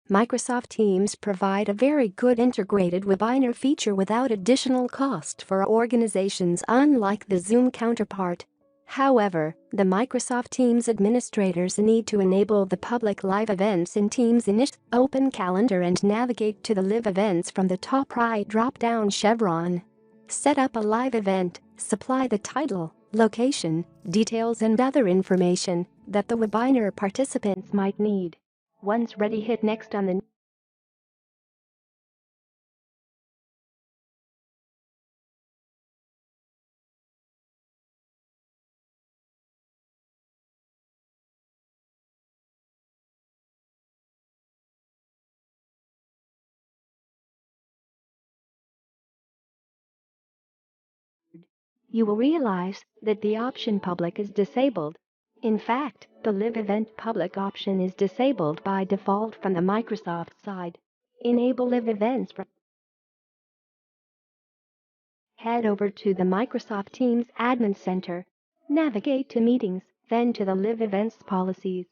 Microsoft Teams provide a very good integrated webinar feature without additional cost for organizations, unlike the Zoom counterpart. However, the Microsoft Teams administrators need to enable the public live events in Teams Init, open Calendar and navigate to the live events from the top right drop-down chevron. Set up a live event, supply the title, location, details and other information that the webinar participants might need. Once ready, hit next on the you will realize that the option public is disabled. In fact, the live event public option is disabled by default from the Microsoft side. Enable live events. Head over to the Microsoft Teams Admin Center. Navigate to Meetings, then to the Live Events Policies.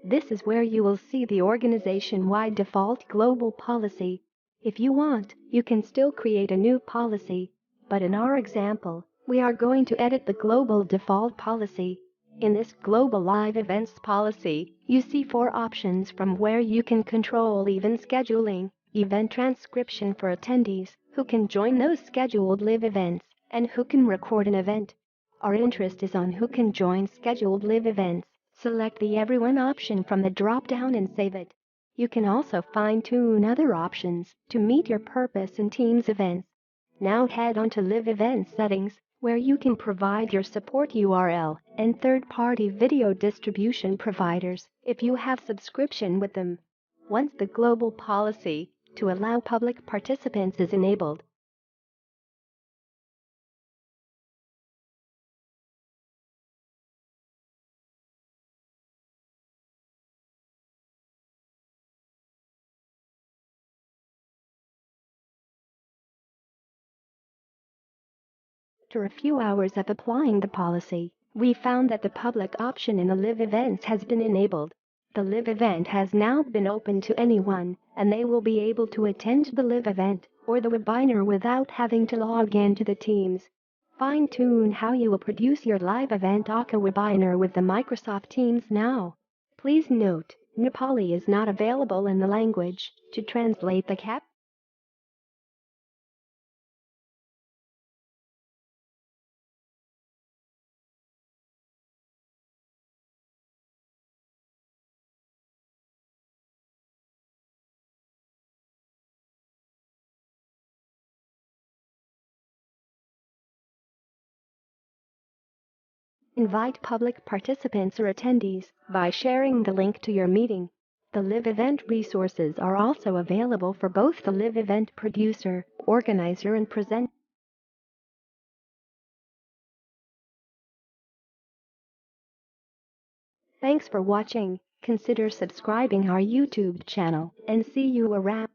This is where you will see the organization-wide default global policy. If you want, you can still create a new policy, but in our example, we are going to edit the global default policy. In this global live events policy, you see 4 options from where you can control event scheduling, event transcription for attendees, who can join those scheduled live events, and who can record an event. Our interest is on who can join scheduled live events. Select the Everyone option from the drop-down and save it. You can also fine-tune other options to meet your purpose in Teams events. Now head on to Live Event Settings, where you can provide your support URL and third-party video distribution providers if you have subscription with them. Once the global policy to allow public participants is enabled, after a few hours of applying the policy, we found that the public option in the live events has been enabled. The live event has now been opened to anyone, and they will be able to attend the live event or the webinar without having to log in to the Teams. Fine-tune how you will produce your live event or webinar with the Microsoft Teams now. Please note, Nepali is not available in the language to translate the cap. Invite public participants or attendees by sharing the link to your meeting. The live event resources are also available for both the live event producer, organizer and presenter. Thanks for watching. Consider subscribing our YouTube channel and see you around.